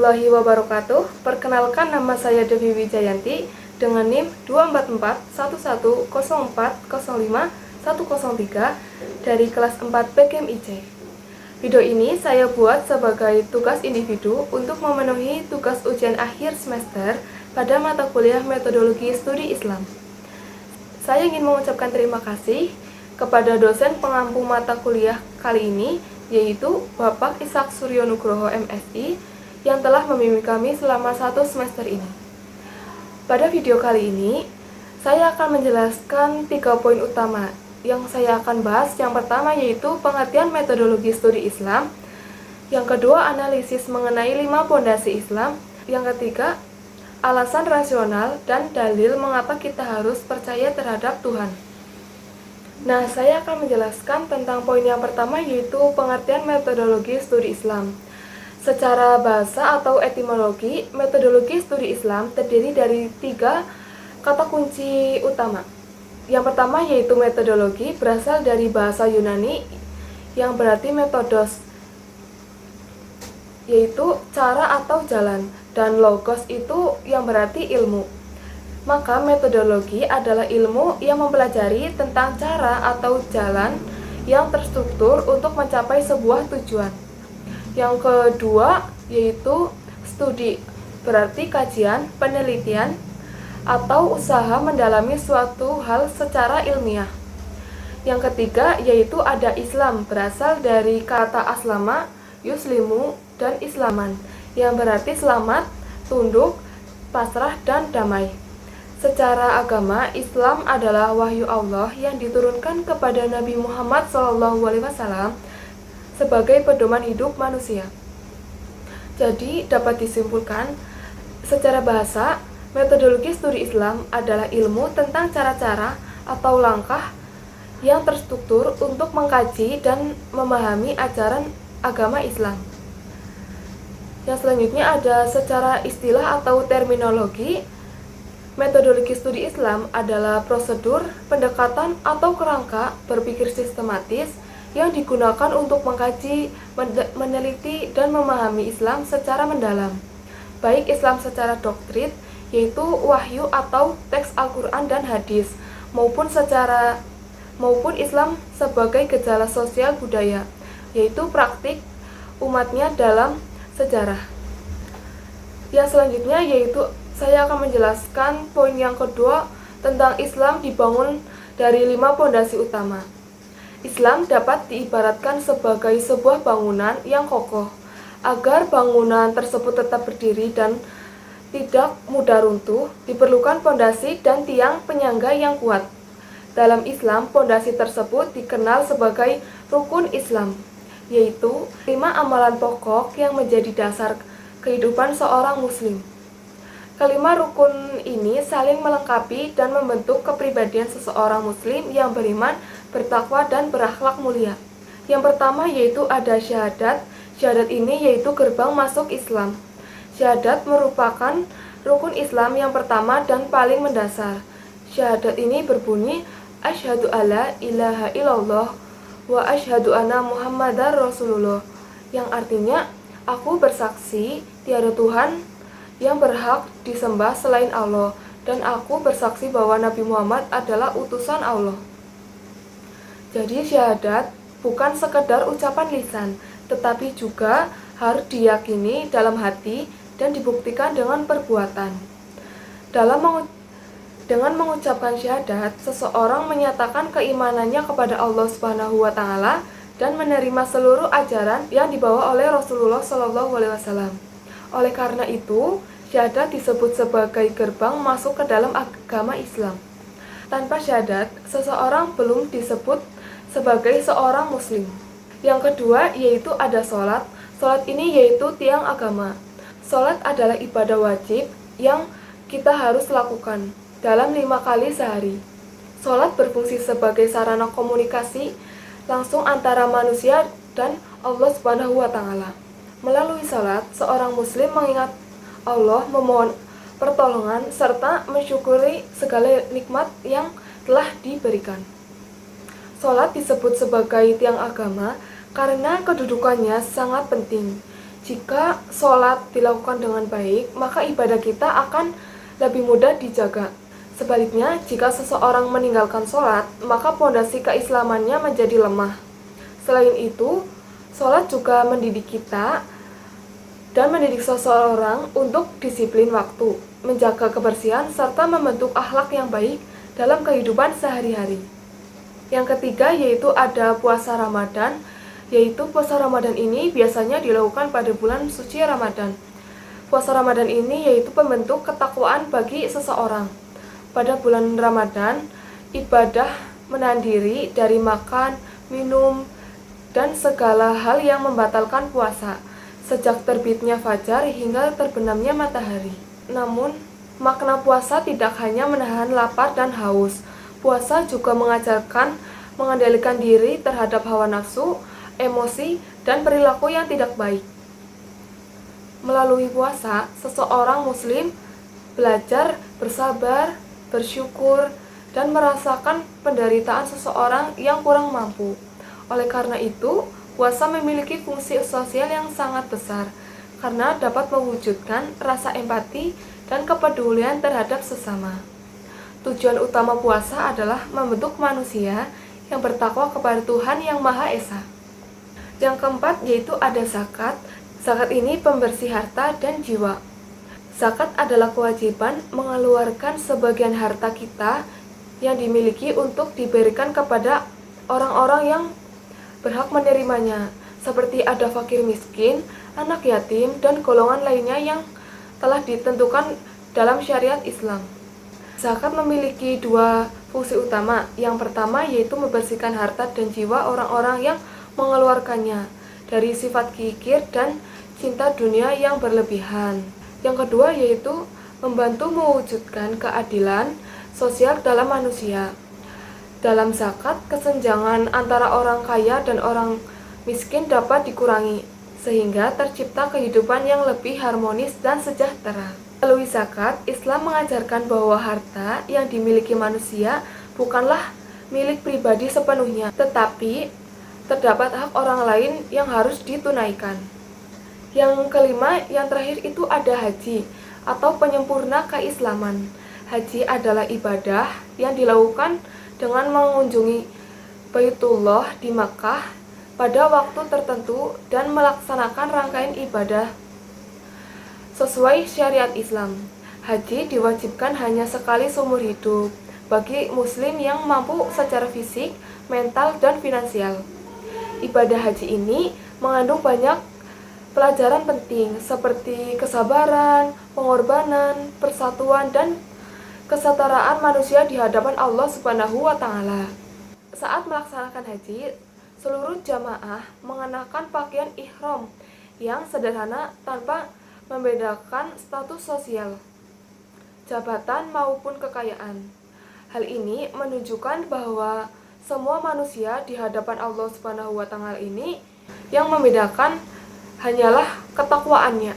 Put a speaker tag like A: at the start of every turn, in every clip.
A: warahmatullahi wabarakatuh. Perkenalkan, nama saya Devi Wijayanti dengan NIM 2441104051103 dari kelas 4 PKM IC. Video ini saya buat sebagai tugas individu untuk memenuhi tugas ujian akhir semester pada mata kuliah Metodologi Studi Islam. Saya ingin mengucapkan terima kasih kepada dosen pengampu mata kuliah kali ini, yaitu Bapak Ishak Suryo Nugroho MSI, yang telah membimbing kami selama 1 semester ini. Pada video kali ini, saya akan menjelaskan 3 poin utama yang saya akan bahas. Yang pertama yaitu pengertian metodologi studi Islam, yang kedua analisis mengenai 5 pondasi Islam, yang ketiga alasan rasional dan dalil mengapa kita harus percaya terhadap Tuhan. Nah, saya akan menjelaskan tentang poin yang pertama yaitu pengertian metodologi studi Islam. Secara bahasa atau etimologi, metodologi studi Islam terdiri dari 3 kata kunci utama. Yang pertama yaitu metodologi, berasal dari bahasa Yunani yang berarti metodos, yaitu cara atau jalan, dan logos itu yang berarti ilmu. Maka metodologi adalah ilmu yang mempelajari tentang cara atau jalan yang terstruktur untuk mencapai sebuah tujuan. Yang kedua yaitu studi, berarti kajian, penelitian, atau usaha mendalami suatu hal secara ilmiah. Yang ketiga yaitu ada Islam, berasal dari kata aslama, yuslimu, dan islaman, yang berarti selamat, tunduk, pasrah, dan damai. Secara agama, Islam adalah wahyu Allah yang diturunkan kepada Nabi Muhammad SAW sebagai pedoman hidup manusia. Jadi, dapat disimpulkan, secara bahasa, metodologi studi Islam adalah ilmu tentang cara-cara atau langkah yang terstruktur untuk mengkaji dan memahami ajaran agama Islam. Yang selanjutnya ada secara istilah atau terminologi. Metodologi studi Islam adalah prosedur, pendekatan, atau kerangka berpikir sistematis yang digunakan untuk mengkaji, meneliti, dan memahami Islam secara mendalam. Baik Islam secara doktrin, yaitu wahyu atau teks Al-Quran dan hadis, maupun Islam sebagai gejala sosial budaya, yaitu praktik umatnya dalam sejarah. Yang selanjutnya yaitu saya akan menjelaskan poin yang kedua tentang Islam dibangun dari 5 pondasi utama. Islam dapat diibaratkan sebagai sebuah bangunan yang kokoh. Agar bangunan tersebut tetap berdiri dan tidak mudah runtuh, diperlukan pondasi dan tiang penyangga yang kuat. Dalam Islam, pondasi tersebut dikenal sebagai rukun Islam, yaitu 5 amalan pokok yang menjadi dasar kehidupan seorang muslim. Kelima rukun ini saling melengkapi dan membentuk kepribadian seseorang muslim yang beriman, bertakwa, dan berakhlak mulia. Yang pertama yaitu ada syahadat. Syahadat ini yaitu gerbang masuk Islam. Syahadat merupakan rukun Islam yang pertama dan paling mendasar. Syahadat ini berbunyi, asyhadu alla ilaha illallah wa asyhadu anna muhammadar rasulullah, yang artinya aku bersaksi tiada Tuhan yang berhak disembah selain Allah, dan aku bersaksi bahwa Nabi Muhammad adalah utusan Allah. Jadi syahadat bukan sekedar ucapan lisan, tetapi juga harus diyakini dalam hati dan dibuktikan dengan perbuatan. Dengan mengucapkan syahadat, seseorang menyatakan keimanannya kepada Allah Subhanahu wa Ta'ala dan menerima seluruh ajaran yang dibawa oleh Rasulullah SAW. Oleh karena itu, syahadat disebut sebagai gerbang masuk ke dalam agama Islam. Tanpa syahadat, seseorang belum disebut sebagai seorang muslim. Yang kedua yaitu ada sholat. Sholat ini yaitu tiang agama. Sholat adalah ibadah wajib yang kita harus lakukan dalam 5 kali sehari. Sholat berfungsi sebagai sarana komunikasi langsung antara manusia dan Allah Subhanahu wa Ta'ala. Melalui sholat, seorang muslim mengingat Allah, memohon pertolongan, serta mensyukuri segala nikmat yang telah diberikan. Sholat disebut sebagai tiang agama karena kedudukannya sangat penting. Jika sholat dilakukan dengan baik, maka ibadah kita akan lebih mudah dijaga. Sebaliknya, jika seseorang meninggalkan sholat, maka pondasi keislamannya menjadi lemah. Selain itu, sholat juga mendidik kita dan mendidik seseorang untuk disiplin waktu, menjaga kebersihan, serta membentuk akhlak yang baik dalam kehidupan sehari-hari. Yang ketiga yaitu ada puasa Ramadan, yaitu puasa Ramadan ini biasanya dilakukan pada bulan suci Ramadan. Puasa Ramadan ini yaitu pembentuk ketakwaan bagi seseorang. Pada bulan Ramadan, ibadah menahan diri dari makan, minum, dan segala hal yang membatalkan puasa, sejak terbitnya fajar hingga terbenamnya matahari. Namun, makna puasa tidak hanya menahan lapar dan haus. Puasa juga mengajarkan mengendalikan diri terhadap hawa nafsu, emosi, dan perilaku yang tidak baik. Melalui puasa, seseorang muslim belajar bersabar, bersyukur, dan merasakan penderitaan seseorang yang kurang mampu. Oleh karena itu, puasa memiliki fungsi sosial yang sangat besar karena dapat mewujudkan rasa empati dan kepedulian terhadap sesama. Tujuan utama puasa adalah membentuk manusia yang bertakwa kepada Tuhan Yang Maha Esa. Yang keempat yaitu ada zakat. Zakat ini pembersih harta dan jiwa. Zakat adalah kewajiban mengeluarkan sebagian harta kita yang dimiliki untuk diberikan kepada orang-orang yang berhak menerimanya, seperti ada fakir miskin, anak yatim, dan golongan lainnya yang telah ditentukan dalam syariat Islam. Zakat memiliki dua fungsi utama. Yang pertama yaitu membersihkan harta dan jiwa orang-orang yang mengeluarkannya dari sifat kikir dan cinta dunia yang berlebihan. Yang kedua yaitu membantu mewujudkan keadilan sosial dalam manusia. Dalam zakat, kesenjangan antara orang kaya dan orang miskin dapat dikurangi, sehingga tercipta kehidupan yang lebih harmonis dan sejahtera. Melalui zakat, Islam mengajarkan bahwa harta yang dimiliki manusia bukanlah milik pribadi sepenuhnya, tetapi terdapat hak orang lain yang harus ditunaikan. Yang kelima, yang terakhir itu ada haji atau penyempurna keislaman. Haji adalah ibadah yang dilakukan dengan mengunjungi Baitullah di Makkah pada waktu tertentu dan melaksanakan rangkaian ibadah sesuai syariat Islam. Haji diwajibkan hanya sekali seumur hidup bagi muslim yang mampu secara fisik, mental, dan finansial. Ibadah haji ini mengandung banyak pelajaran penting seperti kesabaran, pengorbanan, persatuan, dan kesetaraan manusia di hadapan Allah Subhanahu wa Ta'ala. Saat melaksanakan haji, seluruh jamaah mengenakan pakaian ihram yang sederhana tanpa membedakan status sosial, jabatan, maupun kekayaan. Hal ini menunjukkan bahwa semua manusia di hadapan Allah Subhanahu wa Ta'ala ini yang membedakan hanyalah ketakwaannya.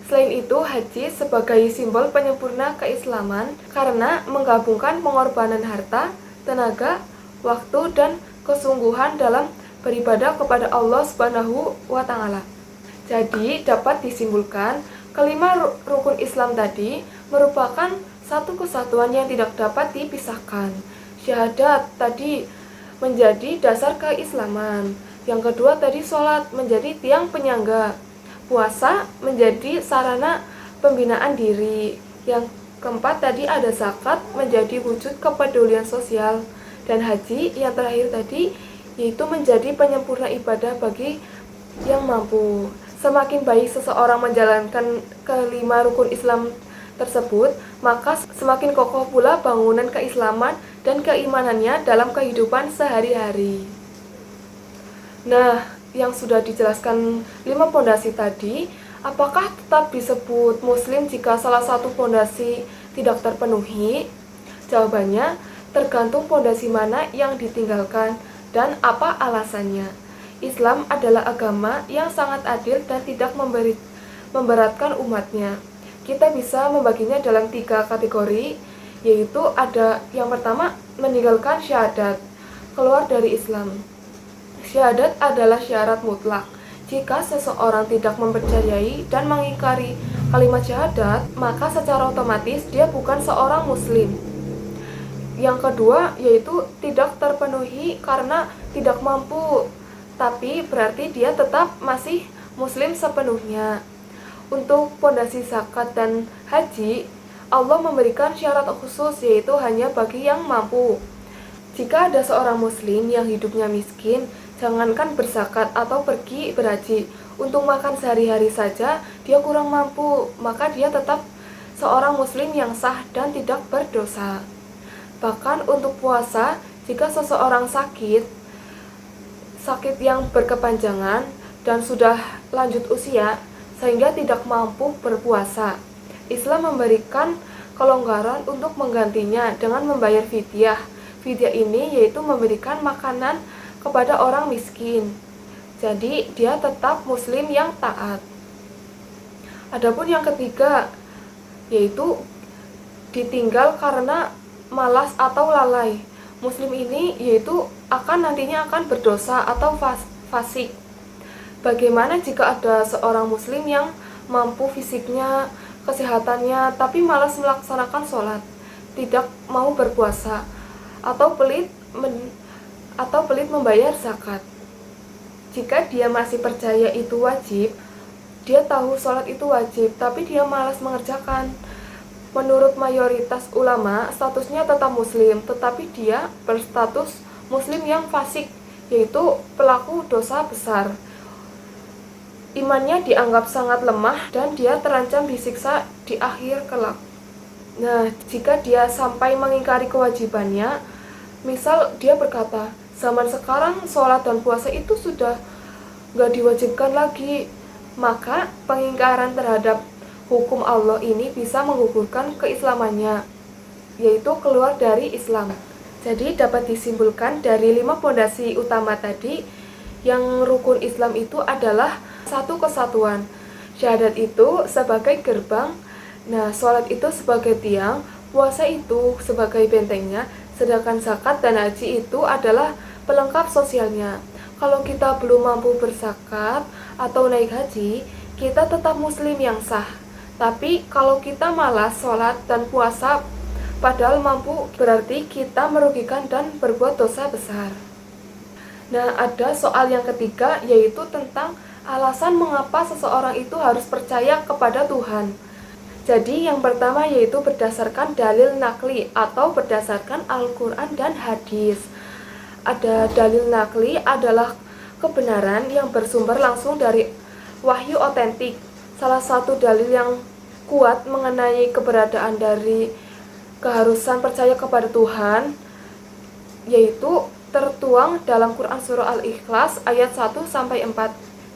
A: Selain itu, haji sebagai simbol penyempurna keislaman karena menggabungkan pengorbanan harta, tenaga, waktu, dan kesungguhan dalam beribadah kepada Allah Subhanahu wa Ta'ala. Jadi, dapat disimpulkan kelima rukun Islam tadi merupakan satu kesatuan yang tidak dapat dipisahkan. Syahadat tadi menjadi dasar keislaman. Yang kedua tadi sholat menjadi tiang penyangga. Puasa menjadi sarana pembinaan diri. Yang keempat tadi ada zakat menjadi wujud kepedulian sosial. Dan haji yang terakhir tadi yaitu menjadi penyempurna ibadah bagi yang mampu. Semakin baik seseorang menjalankan kelima rukun Islam tersebut, maka semakin kokoh pula bangunan keislaman dan keimanannya dalam kehidupan sehari-hari. Nah, yang sudah dijelaskan 5 pondasi tadi, apakah tetap disebut muslim jika salah satu pondasi tidak terpenuhi? Jawabannya, tergantung pondasi mana yang ditinggalkan dan apa alasannya. Islam adalah agama yang sangat adil dan tidak memberatkan umatnya. Kita bisa membaginya dalam 3 kategori, yaitu ada yang pertama, meninggalkan syahadat, keluar dari Islam. Syahadat adalah syarat mutlak. Jika seseorang tidak mempercayai dan mengingkari kalimat syahadat, maka secara otomatis dia bukan seorang muslim. Yang kedua yaitu tidak terpenuhi karena tidak mampu, tapi berarti dia tetap masih muslim sepenuhnya. Untuk pondasi zakat dan haji, Allah memberikan syarat khusus, yaitu hanya bagi yang mampu. Jika ada seorang muslim yang hidupnya miskin, jangankan berzakat atau pergi berhaji, untuk makan sehari-hari saja dia kurang mampu, maka dia tetap seorang muslim yang sah dan tidak berdosa. Bahkan untuk puasa, jika seseorang sakit yang berkepanjangan dan sudah lanjut usia sehingga tidak mampu berpuasa, Islam memberikan kelonggaran untuk menggantinya dengan membayar fidyah. Fidyah ini yaitu memberikan makanan kepada orang miskin. Jadi dia tetap muslim yang taat. Adapun yang ketiga yaitu ditinggal karena malas atau lalai. Muslim ini yaitu nantinya akan berdosa atau fasik. Bagaimana jika ada seorang muslim yang mampu fisiknya, kesehatannya, tapi malas melaksanakan sholat, tidak mau berpuasa, atau pelit membayar zakat? Jika dia masih percaya itu wajib, dia tahu sholat itu wajib, tapi dia malas mengerjakan. Menurut mayoritas ulama, statusnya tetap muslim, tetapi dia berstatus muslim yang fasik, yaitu pelaku dosa besar. Imannya dianggap sangat lemah dan dia terancam disiksa di akhir kelak. Nah, jika dia sampai mengingkari kewajibannya, misal dia berkata, zaman sekarang sholat dan puasa itu sudah gak diwajibkan lagi, maka pengingkaran terhadap hukum Allah ini bisa menggugurkan keislamannya, yaitu keluar dari Islam. Jadi dapat disimpulkan dari 5 pondasi utama tadi, yang rukun Islam itu adalah satu kesatuan. Syahadat itu sebagai gerbang, sholat itu sebagai tiang, puasa itu sebagai bentengnya, sedangkan zakat dan haji itu adalah pelengkap sosialnya. Kalau kita belum mampu berzakat atau naik haji, kita tetap muslim yang sah. Tapi kalau kita malas sholat dan puasa padahal mampu, berarti kita merugikan dan berbuat dosa besar. Nah, ada soal yang ketiga, yaitu tentang alasan mengapa seseorang itu harus percaya kepada Tuhan. Jadi yang pertama yaitu berdasarkan dalil nakli atau berdasarkan Al-Quran dan hadis. Ada dalil nakli adalah kebenaran yang bersumber langsung dari wahyu otentik. Salah satu dalil yang kuat mengenai keberadaan dari keharusan percaya kepada Tuhan yaitu tertuang dalam Quran surah Al-Ikhlas ayat 1-4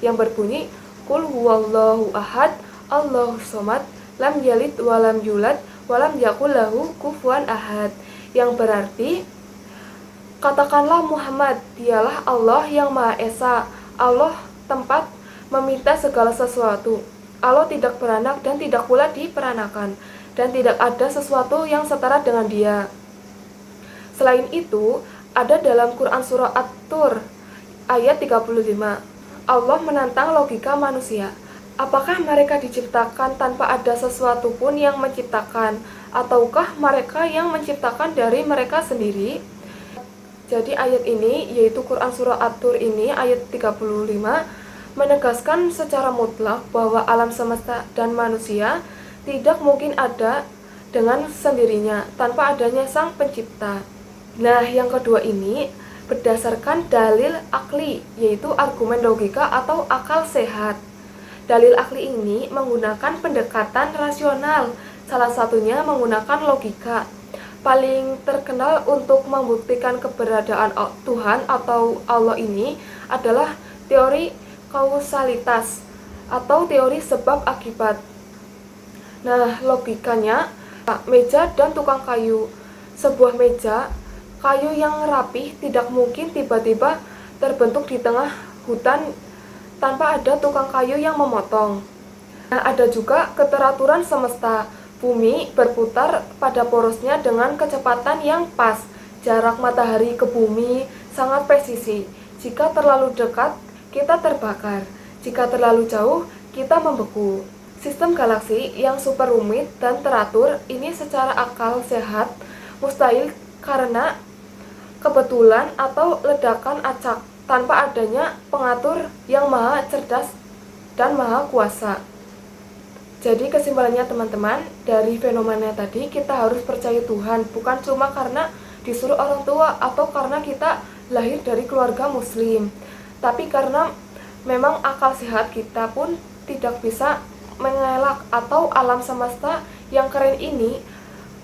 A: yang berbunyi, Qul huwallahu ahad, Allahus somad, lam yalid walam yulad, walam yakul lahu kufuwan ahad. Yang berarti, katakanlah Muhammad, dialah Allah yang Maha Esa, Allah tempat meminta segala sesuatu. Allah tidak beranak dan tidak pula diperanakan, dan tidak ada sesuatu yang setara dengan Dia. Selain itu, ada dalam Quran surah At-Tur ayat 35, Allah menantang logika manusia. Apakah mereka diciptakan tanpa ada sesuatu pun yang menciptakan, ataukah mereka yang menciptakan dari mereka sendiri? Jadi ayat ini, yaitu Quran surah At-Tur ini ayat 35, menegaskan secara mutlak bahwa alam semesta dan manusia tidak mungkin ada dengan sendirinya tanpa adanya sang pencipta. Nah, yang kedua ini berdasarkan dalil akli, yaitu argumen logika atau akal sehat. Dalil akli ini menggunakan pendekatan rasional, salah satunya menggunakan logika. Paling terkenal untuk membuktikan keberadaan Tuhan atau Allah ini adalah teori kausalitas atau teori sebab akibat. Nah, logikanya, meja dan tukang kayu. Sebuah meja kayu yang rapih tidak mungkin tiba-tiba terbentuk di tengah hutan tanpa ada tukang kayu yang memotong. Nah, ada juga keteraturan semesta. Bumi berputar pada porosnya dengan kecepatan yang pas. Jarak matahari ke bumi sangat presisi. Jika terlalu dekat, kita terbakar. Jika terlalu jauh, kita membeku. Sistem galaksi yang super rumit dan teratur ini secara akal sehat mustahil karena kebetulan atau ledakan acak tanpa adanya pengatur yang maha cerdas dan maha kuasa. Jadi kesimpulannya teman-teman, dari fenomena tadi kita harus percaya Tuhan, bukan cuma karena disuruh orang tua atau karena kita lahir dari keluarga muslim, tapi karena memang akal sehat kita pun tidak bisa mengelak atau alam semesta yang keren ini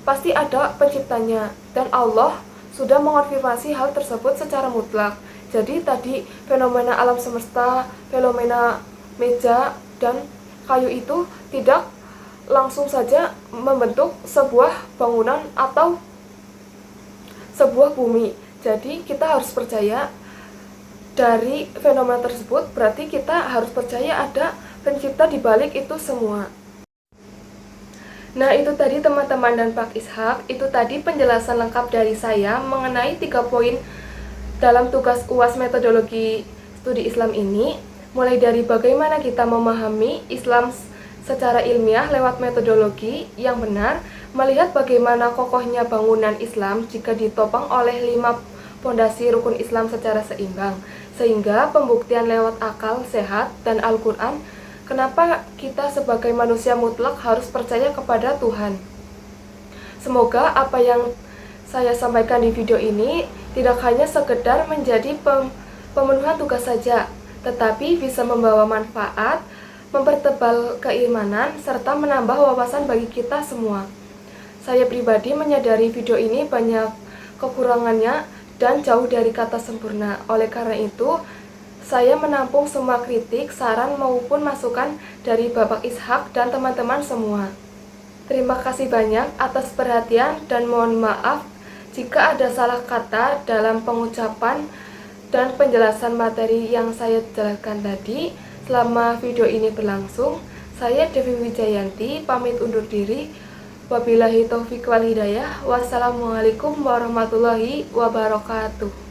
A: pasti ada penciptanya dan Allah sudah mengonfirmasi hal tersebut secara mutlak. Jadi tadi fenomena alam semesta, fenomena meja dan kayu itu tidak langsung saja membentuk sebuah bangunan atau sebuah bumi. Jadi kita harus percaya dari fenomena tersebut, berarti kita harus percaya ada pencipta di balik itu semua. Nah, itu tadi teman-teman dan Pak Ishak, itu tadi penjelasan lengkap dari saya mengenai 3 poin dalam tugas UAS metodologi studi Islam ini, mulai dari bagaimana kita memahami Islam secara ilmiah lewat metodologi yang benar, melihat bagaimana kokohnya bangunan Islam jika ditopang oleh 5 pondasi rukun Islam secara seimbang, sehingga pembuktian lewat akal sehat dan Al-Quran. Kenapa kita sebagai manusia mutlak harus percaya kepada Tuhan? Semoga apa yang saya sampaikan di video ini tidak hanya sekedar menjadi pemenuhan tugas saja, tetapi bisa membawa manfaat, mempertebal keimanan, serta menambah wawasan bagi kita semua. Saya pribadi menyadari video ini banyak kekurangannya dan jauh dari kata sempurna. Oleh karena itu, saya menampung semua kritik, saran maupun masukan dari Bapak Ishak dan teman-teman semua. Terima kasih banyak atas perhatian dan mohon maaf jika ada salah kata dalam pengucapan dan penjelasan materi yang saya jelaskan tadi. Selama video ini berlangsung, saya Devi Wijayanti pamit undur diri. Wabillahi taufiq wal hidayah. Wassalamualaikum warahmatullahi wabarakatuh.